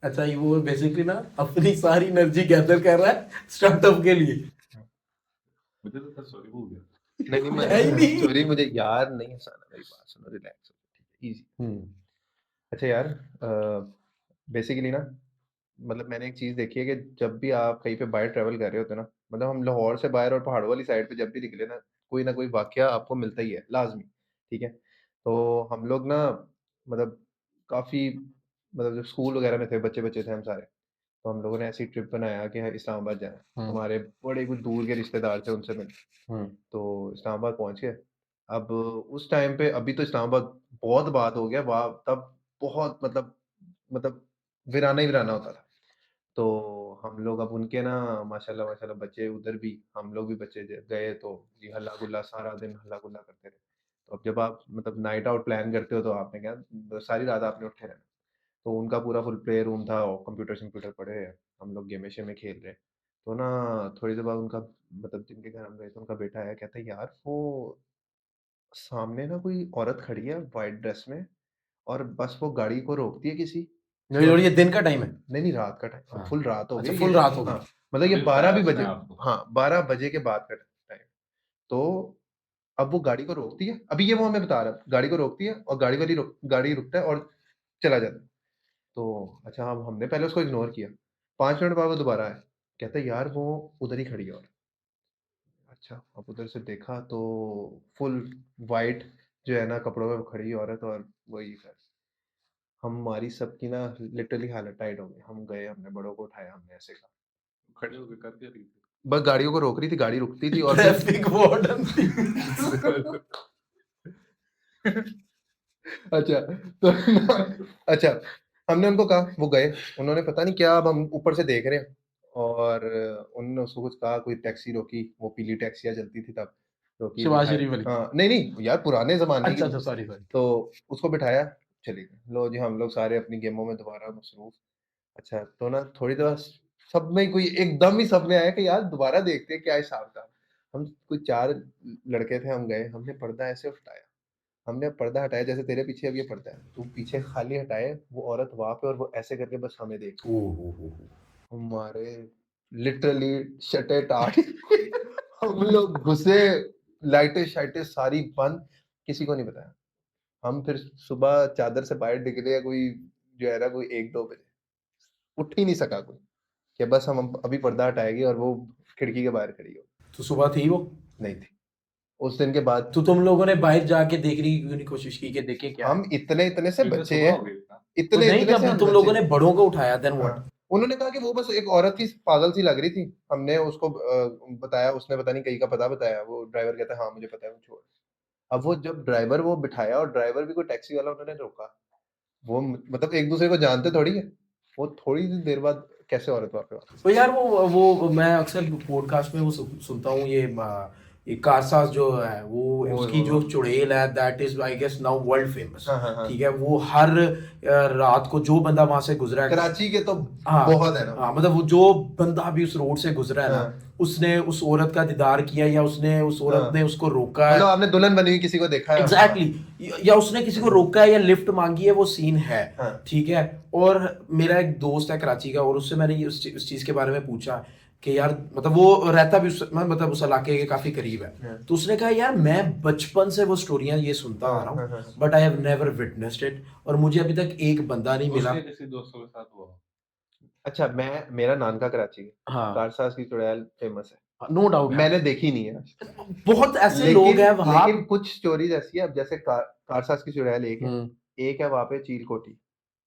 अच्छा, ये वो बेसिकली ना अपनी सारी एनर्जी गैदर कर रहा है स्टार्टअप के लिए। मुझे तो सॉरी बोल गया। नहीं नहीं है ही मैं नहीं। सॉरी, मुझे यार नहीं हंसाना, मेरी बात सुनो, रिलैक्स हो, ठीक है, इजी। अच्छा यार, बेसिकली ना, मतलब मैंने एक चीज़ देखी है कि जब भी आप कहीं पे बाहर ट्रैवल कर रहे होते हो ना, मतलब हम लाहौर से बाहर और पहाड़ों वाली साइड पे जब भी निकले ना कोई वाकया आपको मिलता ही है लाजमी। ठीक है, तो हम लोग ना, मतलब काफ़ी, मतलब जब स्कूल वगैरह में थे, बच्चे बच्चे थे हम सारे, तो हम लोगों ने ऐसी ट्रिप बनाया कि इस्लामाबाद जाना है। हमारे बड़े कुछ दूर के रिश्तेदार थे, उनसे मिले, तो इस्लामाबाद पहुंच गए। अब उस टाइम पे, अभी तो इस्लामाबाद बहुत बात हो गया, वहाँ तब बहुत, मतलब वीराना ही वीराना होता था। तो हम लोग अब उनके ना, माशाल्लाह माशाल्लाह बच्चे उधर भी, हम लोग भी बच्चे गए, तो जी हल्ला गुल्ला, सारा दिन हल्ला गुल्ला करते रहे। तो अब जब आप मतलब नाइट आउट प्लान करते हो, तो आपने क्या, सारी रात आपने उठे रहना। तो उनका पूरा फुल प्ले रूम था और कंप्यूटर शम्प्यूटर पड़े हैं, हम लोग गेमे शेमे खेल रहे हैं। तो ना थोड़ी देर बाद उनका, मतलब जिनके घर हम गए थे, उनका बेटा आया, कहता है यार वो सामने ना कोई औरत खड़ी है वाइट ड्रेस में, और बस वो गाड़ी को रोकती है किसी, नहीं, और ये दिन का टाइम है। नहीं नहीं रात का टाइम, हाँ। फुल रात हो अच्छा, गई ये। फुल रात हो गई। हाँ, मतलब ये अभी बारह बताया भी उसने बजे, आपको। हाँ 12 बजे के बाद का टाइम। तो अब वो गाड़ी को रोकती है, अभी ये वो हमें बता रहा है, गाड़ी को रोकती है और गाड़ी रुकता है और चला जाता है। तो अच्छा, हम हमने पहले उसको इग्नोर किया, 5 मिनट बाद वो दोबारा आया, कहता है यार वो उधर ही खड़ी है। और अच्छा, अब उधर से देखा तो फुल वाइट जो है ना कपड़ों में, वो खड़ी औरत, और वही सर, हमारी सबकी ना लिटरली हालत टाइट हो गई। हम गए, हमने बड़ों को उठाया, हमने ऐसे कहा, खड़े होकर कर क्या रही थी? बस गाड़ियों को रोक रही थी, गाड़ी रुकती थी और फिर ट्रैफिक वार्डन थी। अच्छा, तो अच्छा, हमने उनको कहा, वो गए, उन्होंने पता नहीं क्या, अब हम ऊपर से देख रहे हैं, और उन्होंने उसको कुछ कहा, कोई टैक्सी रोकी, वो पीली टैक्सियाँ चलती थी तब, रोकी, शिवाजी बिठाया, शरीफ वाली। हाँ नहीं नहीं यार, पुराने जमाने की। अच्छा अच्छा, सॉरी सॉरी। तो उसको बिठाया, चले गए, लो जी हम लोग सारे अपनी गेमों में दोबारा मसरूफ। अच्छा, तो ना थोड़ी देर सब में कोई एकदम ही सब में आया कि यार दोबारा देखते हैं क्या हिसाब था। हम कोई 4 लड़के थे, हम गए, हमने पर्दा ऐसे उठाया, हमने पर्दा हटाया जैसे तेरे पीछे अब ये पर्दा है, तू पीछे खाली हटाए, वो औरत वहां पे, और वो ऐसे करके बस हमें देख, ओह। हमारे लिटरली शटे टाट हम लोग घुसे, लाइटें शाइटें सारी बंद, किसी को नहीं बताया। हम फिर सुबह चादर से बाहर निकले, कोई जो है ना, कोई 1-2 बजे, उठ ही नहीं सका कोई, कि बस हम अभी पर्दा हटाएंगे और वो खिड़की के बाहर खड़ी हो। तो सुबह थी वो? नहीं थी, उस दिन के बाद तो तुम लोगों ने बाहर जाके देखने की कोशिश की कि देखे क्या है? हम इतने इतने से क्योंकि बच्चे सुबह हैं, हो गई था। तो इतने नहीं, इतने से जब हम तुम बच्चे लोगों ने हैं। बड़ों को उठाया, देन व्हाट? हाँ, उन्होंने कहा कि वो बस एक औरत थी, पागल सी लग रही थी, हमने उसको बताया, उसने पता नहीं कहीं का पता बताया, वो ड्राइवर कहता है हाँ मुझे पता है, वो छोड़। अब वो जब ड्राइवर वो बिठाया, और ड्राइवर भी कोई टैक्सी वाला, उन्होंने रोका, वो मतलब एक दूसरे को जानते थोड़ी है, वो थोड़ी सी देर बाद कैसे औरत वहां पे वापस तो यार वो मैं अक्सर पॉडकास्ट में वो सुनता हूँ, ये कारसाज जो है वो, ओए उसकी ओए जो ओए। चुड़ैल है, that is I guess now world famous. हाँ हाँ हाँ, ठीक है, वो हर रात को जो बंदा वहां से गुजरा है। कराची के तो हाँ। बहुत है ना। हाँ, मतलब वो जो बंदा भी उस रोड से गुजरा है ना, हाँ उसने उस औरत का दीदार किया, या उसने उस औरत ने हाँ, उसको रोका है। मतलब आपने दुल्हन बनी हुई किसी को देखा है, हाँ। Exactly exactly. या उसने किसी को रोका है या लिफ्ट मांगी है, वो सीन है। हाँ ठीक है। और मेरा एक दोस्त है कराची का, और उससे मैंने उस चीज़ के बारे में पूछा कि यार, मतलब वो रहता भी मतलब उस इलाके के काफ़ी करीब है। हाँ तो उसने कहा यार, मैं बचपन से वो स्टोरियाँ ये सुनता हाँ आ रहा हाँ हूँ, हाँ, हाँ। But I have never witnessed it, और मुझे अभी तक एक बंदा नहीं मिला। उसके किसी दोस्तों के साथ हुआ हो। अच्छा, मेरा नानका कराची है, हाँ, कारसाज की चुड़ैल फेमस है, नो डाउट है। मैंने देखी नहीं है आज तक। बहुत ऐसे लोग लेकिन हैं वहाँ। लेकिन कुछ स्टोरीज ऐसी है, अब जैसे कारसाज की चुड़ैल एक है, हम्म। एक है वहां पे चील कोठी।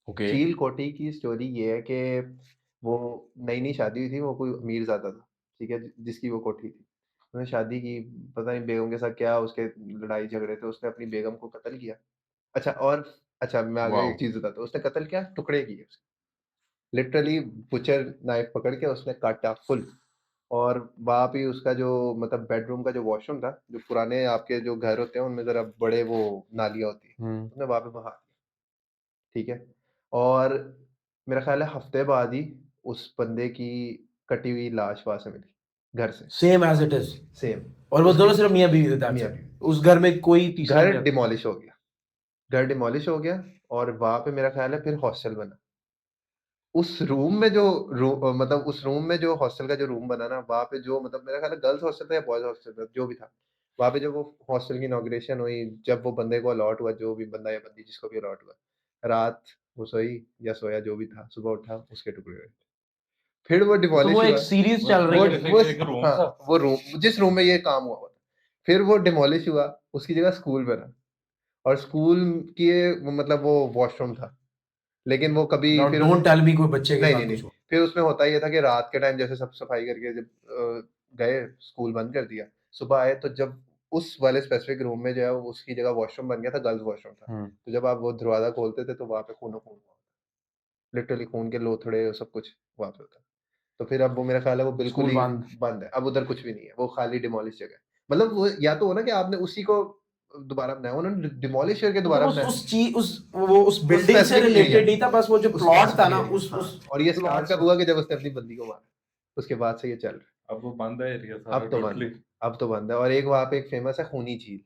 ओके। चील कोठी की स्टोरी ये है कि वो नई नई शादी हुई थी, वो कोई अमीरजादा था, ठीक है, जिसकी वो कोठी थी, उसने शादी की, पता नहीं बेगम के साथ क्या उसके लड़ाई झगड़े थे, उसने अपनी बेगम को कत्ल किया। अच्छा, और अच्छा मैं आगे वाओ। एक चीज बताता हूँ, उसने कत्ल किया, टुकड़े किए उसके, लिटरली बुचर नाइफ पकड़ के उसने काटा फुल। और वहाँ पे उसका जो, मतलब बेडरूम का जो वॉशरूम था, जो पुराने आपके जो घर होते हैं उनमें जरा बड़े वो नालियाँ होती है, हम्म। उसने वहाँ पे बहा दिया, ठीक है। और मेरा ख्याल है हफ्ते बाद ही उस बंदे की कटी हुई लाश वहां से मिली, घर से, same as it is. Same. और वो उसकी दोनों सिर्फ मियाँ बीवी थे, that's मियाँ it। बीवी, उस घर में कोई तीसरा घर नहीं रहता। डिमोलिश हो गया, घर डिमोलिश हो गया, और वहां पे मेरा ख्याल है फिर हॉस्टल बना। उस रूम में जो मतलब उस रूम में जो हॉस्टल का जो रूम बना ना, वहाँ पे जो मतलब मेरा ख्याल है गर्ल्स हॉस्टल था या बॉयज हॉस्टल था, जो भी था, वहाँ पे जब वो हॉस्टल की इनॉग्रेशन हुई, जब वो बंदे को अलॉट हुआ, जो भी बंदा या बंदी जिसको भी अलॉट हुआ, रात वो सोई या सोया जो भी था, सुबह उठा उसके टुकड़े हुए। फिर वो तो वो डिमोलिश एक हुआ। सीरीज चल रही वो है। वो एक रूम हाँ, था। वो रूम जिस रूम में ये काम हुआ था, फिर वो डिमोलिश हुआ, उसकी जगह स्कूल बना, और स्कूल की मतलब वो वॉशरूम था, लेकिन वो कभी नाउ फिर डोंट टेल मी कोई बच्चे के नहीं, साथ नहीं, नहीं। कुछ हो। फिर उसमें होता ये था कि रात के टाइम जैसे सब सफाई करके जब गए, स्कूल बंद कर दिया, सुबह आए तो जब उस वाले स्पेसिफिक रूम में जो है वो उसकी जगह वॉशरूम बन गया था, गर्ल्स वॉशरूम था। तो जब आप वो दरवाज़ा खोलते थे तो वहाँ पे खून हुआ, लिटरली खून के लोथड़े सब कुछ वहाँ पे होता। तो फिर अब वो मेरा ख़्याल है वो बिल्कुल स्कूल ही बंद। बंद है, अब उधर कुछ भी नहीं है, वो खाली डिमोलिश जगह है। मतलब वो या तो हो ना कि आपने उसी को दोबारा बनाया, उन्होंने डिमोलिश करके मतलब दोबारा बनाया। उस चीज उस उस बिल्डिंग से स्पेसिफिक एरिया, रिलेटेड नहीं था, बस वो जो उस प्लॉट था स्पेसिफिक ना एरिया, उस हाँ। उस और ये प्लॉट स्टार्ट कब से। हुआ कि जब उसने अपनी बंदी को मारा, उसके बाद से ये चल रहा अब वो बंद है एरिया है। सारा अब तो बंद टोटली। है, अब तो बंद है। और एक वहाँ पे एक फेमस है खूनी झील,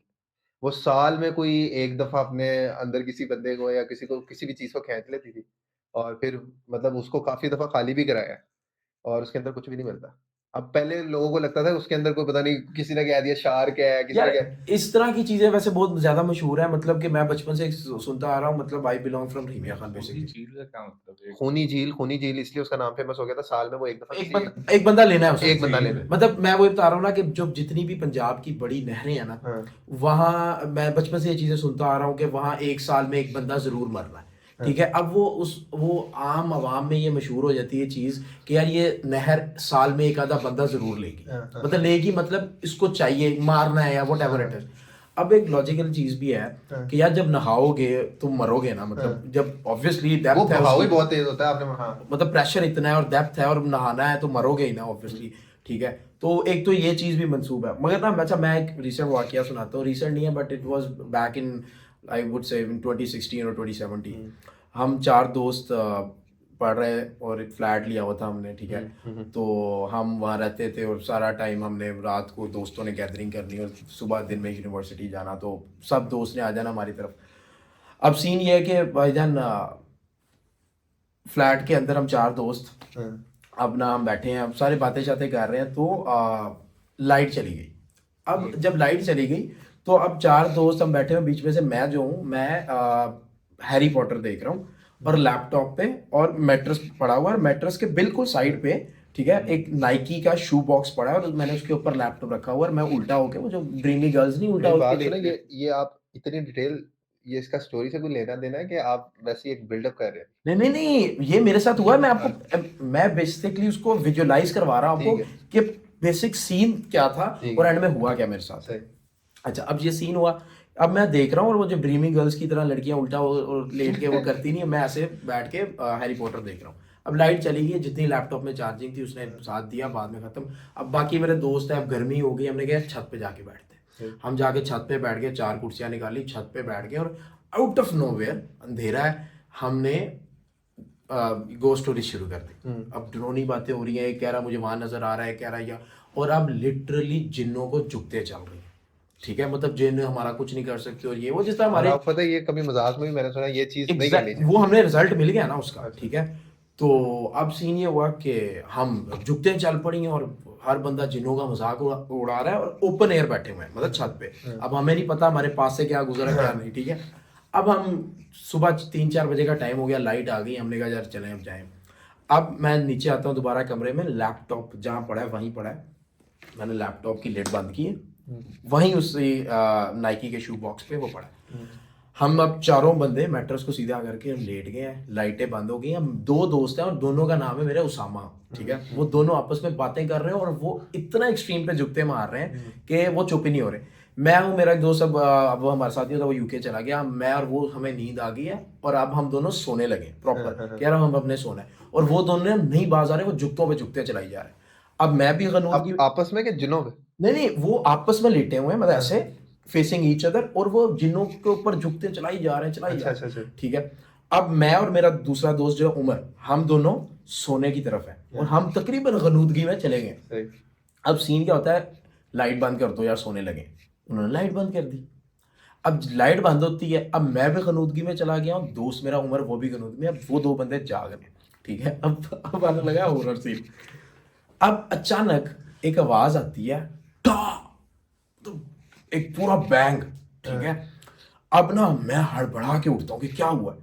वो साल में कोई एक दफ़ा अपने अंदर किसी बंदे को या किसी को किसी भी चीज़ को खींच लेती थी, और फिर मतलब उसको काफ़ी दफ़ा खाली भी कराया है, और उसके अंदर कुछ भी नहीं मिलता। अब पहले लोगों को लगता था उसके अंदर कोई पता नहीं किसी ने कह दिया शार्क है, किसी यार ने कहा इस तरह की चीजें वैसे बहुत ज्यादा मशहूर है, मतलब कि मैं बचपन से सुनता आ रहा हूँ, मतलब आई बिलोंग फ्रॉम रीमिया खान खूनी बेसिकली। झील का क्या मतलब है? खूनी झील इसलिए उसका नाम फेमस हो गया था, साल में वो एक दफ़ा किसी एक बंदा लेना है उसको। एक बंदा लेना है। मतलब मैं वो बता रहा हूँ ना कि जो जितनी भी पंजाब की बड़ी नहरें हैं ना, हाँ, वहाँ मैं बचपन से ये चीजें सुनता आ रहा हूँ कि वहाँ एक साल में एक बंदा जरूर मरना है। हाँ, ठीक है, अब वो आम आवाम में ये मशहूर हो जाती है चीज कि यार ये नहर साल में एक आधा बंदा जरूर लेगी। हाँ, हाँ, मतलब लेगी, मतलब इसको चाहिए, मारना है या वट एवर इट हाँ, इज। अब एक लॉजिकल चीज भी है हाँ, कि यार जब नहाओगे तुम मरोगे ना, हाँ। मतलब जब ऑब्वियसली वो डेप्थ है बहाव उसकी, ही बहुत तेज होता है, आपने हाँ। मतलब प्रेशर इतना है और डेप्थ है और नहाना है तो मरोगे ही ना ऑब्वियसली। ठीक है, तो एक तो ये चीज़ भी मंसूब है, मगर ना अच्छा मैं एक रिसेंट वाकया सुनाता हूँ, रिसेंट नहीं है but it was back in I would say इन 2016 और 2017। हम चार दोस्त पढ़ रहे और एक फ्लैट लिया हुआ था हमने। ठीक है, तो हम वहाँ रहते थे और सारा टाइम हमने रात को दोस्तों ने गैदरिंग करनी और सुबह दिन में यूनिवर्सिटी जाना, तो सब दोस्त ने आ जाना हमारी तरफ। अब सीन ये है कि भाईजान फ्लैट के अंदर हम चार दोस्त, हाँ, अब ना हम बैठे हैं, अब सारे बातें शातें कर रहे हैं, तो लाइट चली गई। अब जब लाइट चली गई तो अब चार दोस्त हम बैठे हैं, बीच में से मैं जो हूँ मैं हैरी पॉटर देख रहा हूँ और लैपटॉप पे, और मैट्रेस पड़ा हुआ है, और मैट्रेस के बिल्कुल साइड पे ठीक है एक नाइकी का शू बॉक्स पड़ा है और मैंने उसके ऊपर लैपटॉप रखा हुआ है और मैं उल्टा होके, वो जो ड्रीमी गर्ल्स नहीं उल्टा मेरी होके बात सुनो, देखते हैं। ये आप इतनी डिटेल, ये इसका स्टोरी से कोई लेना देना है कि आप वैसे ही एक बिल्डअप कर रहे हैं? नहीं नहीं नहीं, ये मेरे साथ हुआ है, मैं आपको मैं बेसिकली उसको विजुअलाइज करवा रहा हूँ आपको ठीक है, कि बेसिक सीन क्या था ठीक और है, एंड में हुआ क्या मेरे साथ। सही। अच्छा, अब ये सीन हुआ, अब मैं देख रहा हूँ और वो जो ड्रीमी गर्ल्स की तरह लड़कियां उल्टा और लेट के वो करती नहीं है, मैं ऐसे बैठ के हैरी पॉटर देख रहा हूँ। अब लाइट चली गई, जितनी लैपटॉप में चार्जिंग थी उसने साथ दिया, बाद में खत्म। अब बाकी मेरे दोस्त हैं, अब गर्मी हो गई, हमने कहा छत पे जाके बैठते हैं। सही। हम जाके छत पे बैठ गए, चार कुर्सियां निकाली, छत पे बैठ गए और आउट ऑफ नोवेयर अंधेरा है, हमने गो स्टोरी शुरू कर दी। अब ड्रोनी बातें हो रही हैं, एक कह रहा मुझे वहां नजर आ रहा है, कह रहा है या, और अब लिटरली जिन्नों को झुकते चल रही हैं। ठीक है, मतलब जिन हमारा कुछ नहीं कर सकते और ये वो जिस तरह और हमारे आपको पता है ये कभी मजाक में भी मैंने सुना है, ये चीज नहीं करनी एग्जैक्ट चाहिए। वो हमें रिजल्ट मिल गया ना उसका। अच्छा। ठीक है, तो अब सीन ये हुआ कि हम झुकते चल पड़ी हैं और हर बंदा जिन्हों का मजाक उड़ा रहा है और ओपन एयर बैठे हुए हैं, मतलब छत पे। अब हमें नहीं पता हमारे पास से क्या गुजरा क्या नहीं। ठीक है, अब हम सुबह 3-4 बजे का टाइम हो गया, लाइट आ गई, हमने कहा यार चलें अब जाएं। अब मैं नीचे आता हूँ दोबारा कमरे में, लैपटॉप जहाँ पड़ा है वहीं पड़ा है, मैंने लैपटॉप की लिड बंद की है, वहीं उसी नाइकी के शू बॉक्स पे वो पड़ा है। हम अब चारों बंदे मैट्रेस को सीधा करके हम लेट गए हैं, लाइटें बंद हो गई, हम दो दोस्त हैं और दोनों का नाम है मेरा उसामा। ठीक है, वो दोनों आपस में बातें कर रहे हैं और वो इतना एक्सट्रीम पे झुकते मार रहे हैं कि वो चुप ही नहीं हो रहे। मैं हूँ, मेरा एक दोस्त अब वो हमारे साथ ही था, वो यूके चला गया, मैं और वो हमें नींद आ गई है और अब हम दोनों सोने लगे प्रॉपर, कह रहा हूँ हम अपने सोना है, और वो दोनों नहीं बाज आ रहे, वो झुकतों पे झुकते चलाई जा रहे हैं। अब मैं भी गनूद की, आप आपस में के जिनों पे? नहीं नहीं, वो आपस में लेटे हुए हैं, मतलब ऐसे फेसिंग ईच अदर, और वो जिन्नों के ऊपर झुकते चलाई जा रहे हैं, चलाई जा अच्छा, रहे अच्छा, हैं। अच्छा। ठीक है, अब मैं और मेरा दूसरा दोस्त जो है उमर, हम दोनों सोने की तरफ है और हम तकरीबन गनूदगी में चले गए। सही। अब सीन क्या होता है, लाइट बंद कर दो यार सोने लगे, उन्होंने लाइट बंद कर दी। अब लाइट बंद होती है, अब मैं भी गनूदगी में चला गया हूँ, दोस्त मेरा उमर वो भी गनूदगी में, अब वो दो बंदे जाग रहे हैं। ठीक है, अब आने लगा हॉरर सीन। अब अचानक एक आवाज आती है, टा, तो एक पूरा बैंग, ठीक है। अब ना मैं हड़बड़ा के उठता हूँ कि क्या हुआ,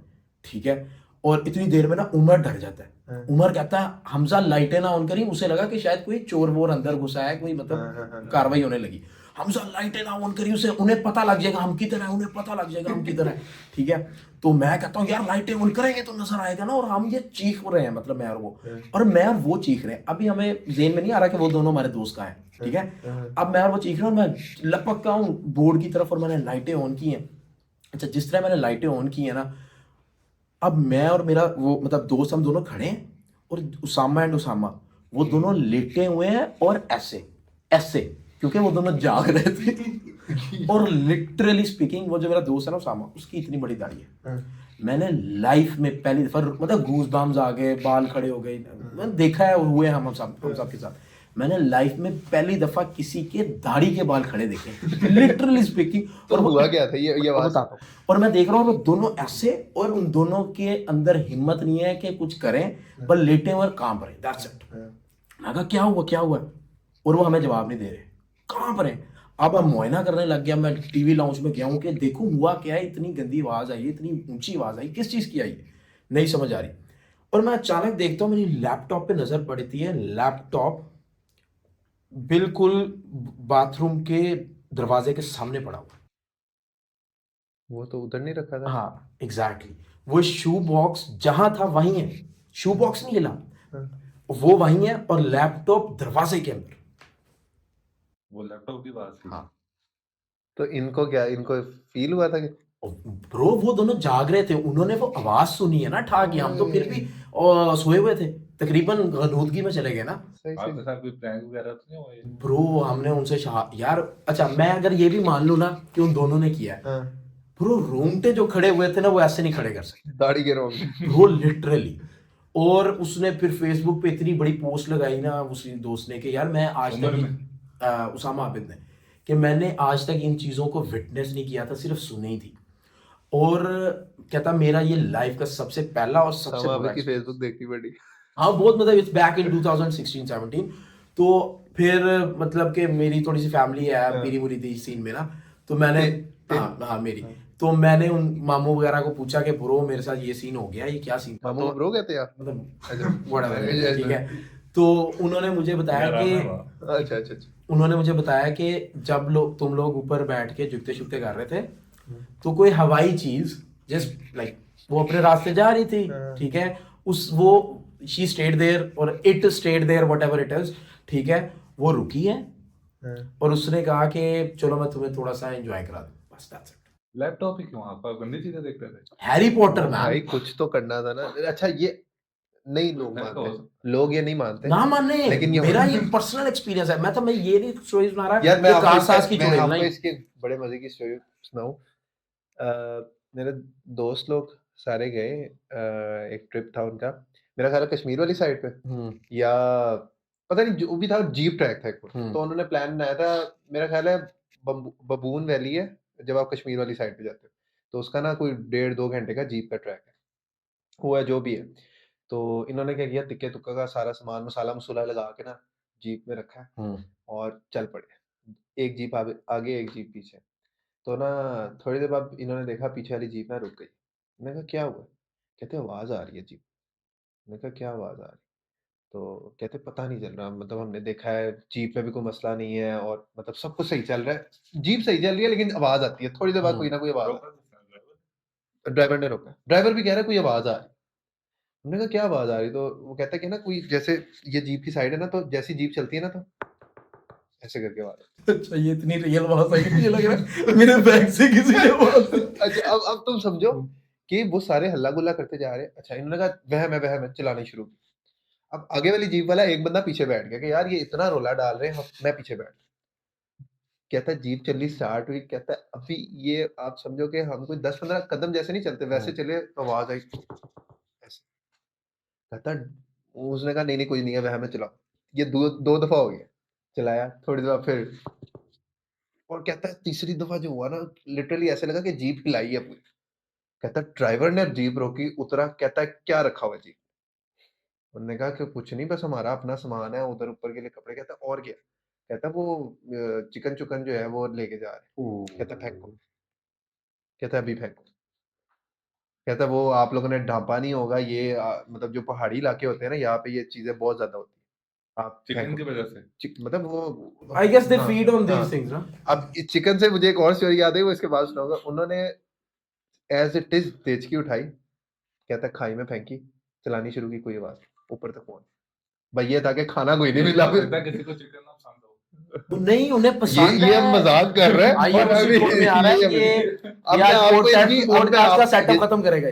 ठीक है। और इतनी देर में ना उमर डर जाता है। उमर कहता है हमजा लाइटें ना ऑन करी, उसे लगा कि शायद कोई चोर वोर अंदर घुसा है, कोई मतलब कार्रवाई होने लगी। हमजा लाइटें ना ऑन करी, उसे उन्हें पता लग जाएगा हम किधर है, उन्हें पता लग जाएगा हम किधर है, ठीक है। तो मैं कहता हूँ यार लाइटें ऑन करेंगे तो नजर आएगा ना, और हम ये चीख रहे हैं, मतलब मैं और वो चीख रहे हैं। अभी हमें जेन में नहीं आ रहा कि वो दोनों हमारे दोस्त का है, ठीक है। अब मैं और वो चीख रहा हूँ, मैं लपक का हूँ बोर्ड की तरफ और मैंने लाइटें ऑन की हैं। अच्छा, जिस तरह मैंने लाइटें ऑन की है ना, अब मैं और मेरा वो मतलब दोस्त, हम दोनों खड़े हैं, और उसामा एंड उसामा वो दोनों लेटे हुए हैं, और ऐसे ऐसे, क्योंकि वो दोनों जाग रहे थे। और लिटरली स्पीकिंग, वो जो मेरा दोस्त है ना उसामा, उसकी इतनी बड़ी दाढ़ी है। मैंने लाइफ में पहली दफा मतलब गूज बम्स आ गए, बाल खड़े हो गए, मैंने देखा है, हुए हम सब के साथ। मैंने लाइफ में पहली दफा किसी के दाढ़ी के बाल खड़े देखे, लिटरली स्पीकिंग। तो और हुआ क्या था ये मैं आवाज? बताता हूँ। और मैं देख रहा हूँ वो दोनों ऐसे, और उन दोनों के अंदर हिम्मत नहीं है कि कुछ करें, पर लेटे हुए और कांप रहे, दैट्स इट। मैं कहा क्या हुआ क्या हुआ, और वो हमें जवाब नहीं दे रहे, कांप रहे। अब मैं मुआयना करने लग गया, मैं टीवी लाउंज में गया हूँ कि देखूं हुआ क्या है, इतनी गंदी आवाज आई, इतनी ऊंची आवाज आई, किस चीज की आई, नहीं समझ आ रही। और मैं अचानक देखता हूँ, मेरी लैपटॉप पे नजर पड़ती है, लैपटॉप बिल्कुल बाथरूम के दरवाजे के सामने पड़ा हुआ। वो तो उधर नहीं रखा था। हाँ एग्जैक्टली, वो शू बॉक्स जहां था वहीं है, शू बॉक्स नहीं हिला, वो वहीं है, और लैपटॉप दरवाजे के अंदर। वो लैपटॉप की बात थी। हाँ, तो इनको फील हुआ था कि ब्रो वो दोनों जाग रहे थे, उन्होंने वो आवाज सुनी है ना ठा की, हम तो फिर भी सोए हुए थे, तकरीबन गनूदगी में चले गए ना। सही आपके सही। साथ कोई प्रैंक वगैरह तो नहीं हुआ ये? ब्रो हमने उनसे यार, अच्छा मैं अगर ये भी मान लूं ना कि उन दोनों ने किया है, हाँ, ब्रो रोंगटे जो खड़े हुए थे ना, वो ऐसे नहीं खड़े कर सकते, दाढ़ी के रोग। Bro literally. और उसने फिर फेसबुक पे इतनी बड़ी पोस्ट लगाई ना उसी दोस्त ने कि यार मैं आज उम्र तक में? उसामा आबिद ने, कि मैंने आज तक इन चीज़ों को विटनेस नहीं किया था, सिर्फ सुनी थी। और कहता मेरा ये लाइफ का सबसे पहला और सबसे सामा बुरा अभी की experience। फेसबुक देखनी पड़ी। हाँ बहुत, मतलब इट्स बैक इन 2016-17। तो फिर मतलब कि मेरी थोड़ी सी फैमिली है, हाँ। पीरी मुरी थी इस सीन में ना, तो मैंने ते- हाँ हाँ मेरी, हाँ। तो मैंने उन मामू वगैरह को पूछा कि ब्रो मेरे साथ ये सीन हो गया, ये क्या सीन था, मामू तो को ब्रो कहते हैं आप? मतलब अच्छा। whatever, ठीक अच्छा है। तो उन्होंने मुझे बताया यार कि आना वाह। अच्छा अच्छा। उन्होंने मुझे बताया कि जब तुम लोग ऊपर बैठ के जुगते शुगते कर रहे थे, तो कोई हवाई चीज जस्ट लाइक वो अपने रास्ते जा रही थी, ठीक है। उस वो शी स्टेड देयर और it stayed there whatever it is, ठीक है। वो रुकी है, और उसने कहा कि चलो मैं तुम्हें थोड़ा सा एंजॉय करा दूं, बस दैट्स इट। लैपटॉप ही क्यों? आप गंदी चीजें देख रहे थे? Harry Potter oh man. भाई कुछ तो करना था ना। अच्छा ये नहीं लोग ऐसा हो मानते, सकता लोग ये नहीं मानते, ना माने, लेकिन ये मेरा ये पर्सनल एक्सपीरियंस है, मैं ये नहीं स्टोरी सुना रहा यार मैं कि आपको कार सास की मैं चुड़ैल आपको नहीं। इसके बड़े मजे की स्टोरी सुनाऊं। मेरे दोस्त लोग सारे गए, एक ट्रिप था उनका, मेरा ख्याल है कश्मीर वाली साइड पे, या पता नहीं जो भी था, जीप ट्रैक था एक बार। तो उन्होंने प्लान बनाया था, मेरा ख्याल है बबून वैली है जब आप कश्मीर वाली साइड पे जाते हो, तो उसका ना कोई 1.5-2 घंटे का जीप का ट्रैक है, हुआ जो भी है। तो इन्होंने क्या किया, तिक्के तुक्का का सारा सामान मसाला मसूला लगा के ना जीप में रखा है और चल पड़े, एक जीप आगे आगे एक जीप पीछे। तो ना थोड़ी देर बाद इन्होंने देखा पीछे वाली जीप ना रुक गई। मैंने कहा क्या हुआ? कहते आवाज आ रही है जीप। मैंने कहा क्या आवाज आ रही? तो कहते पता नहीं चल रहा, मतलब हमने देखा है जीप में भी कोई मसला नहीं है और मतलब सब कुछ सही चल रहा है, जीप सही चल रही है, लेकिन आवाज आती है थोड़ी देर बाद, कोई ना कोई आवाज रोका किसने ड्राइवर? है। ड्राइवर ने रोका, ड्राइवर भी कह रहा है कोई आवाज आ रही है। हमने कहा क्या आवाज आ रही? तो वो कहता है कि ना कोई जैसे, ये जीप की साइड है ना, तो जैसी जीप चलती है ना तो ऐसे करके आवाज अच्छा ये इतनी रियल बात है कि मुझे लग रहा है मेरे बैग से किसी ने बात अच्छा अब तुम समझो कि वो सारे हल्ला गुल्ला करते जा रहे हैं। अच्छा इन्होंने कहा वह मैं चलानी शुरू की। अब आगे वाली जीप वाला एक बंदा पीछे बैठ गया कि यार ये इतना रोला डाल रहे हैं, मैं पीछे बैठ। कहता है जीप चली स्टार्ट हुई, कहता है अभी ये आप समझो कि हम कोई 10-15 कदम जैसे नहीं चलते वैसे चले तो आवाज आई ऐसे। कहता है, उसने कहा नहीं नहीं कुछ नहीं है, वह मैं चलाओ। ये दो दो दफा हो गया, चलाया थोड़ी देर बाद फिर, और कहता है तीसरी दफा जो हुआ ना, लिटरली ऐसे लगा कि जीप हिलाई है पूरी। कहता है ड्राइवर ने जीप रोकी, उतरा, कहता है क्या रखा हुआ है जीप? उन्होंने कहा कि कुछ नहीं, बस हमारा अपना सामान है उधर ऊपर के लिए कपड़े। कहता और क्या? कहता वो चिकन चुकन जो है वो लेके जा रहे हैं। कहता फेंको। कहता अभी फेंको। कहता वो आप लोगों ने ढांपा नहीं होगा, ये मतलब जो पहाड़ी इलाके होते हैं ना, यहाँ पे ये चीजें बहुत ज्यादा होती है, आप चिकन फेंको। की वजह से मतलब वो आई गेस दे हाँ फीड ऑन हाँ। दीज थिंग्स ना। अब इस चिकन से मुझे एक और स्टोरी याद है, वो इसके बाद सुनाऊंगा। उन्होंने एज इट इज देचकी उठाई, कहता खाई में फेंकी, चलानी शुरू की, कोई आवाज नहीं, ऊपर तक पहुंच। भाई ये था कि खाना कोई नहीं मिला हो फिर। सकता है किसी को चिकन ना पसंद हो। नहीं उन्हें पसंद ये है। मजाक कर रहे हैं आइए और उसी अभी टोन में आ रहा है ये ये अब मैं आपको इनकी अब मैं पॉडकास्ट का आपको सेटअप खत्म करेगा।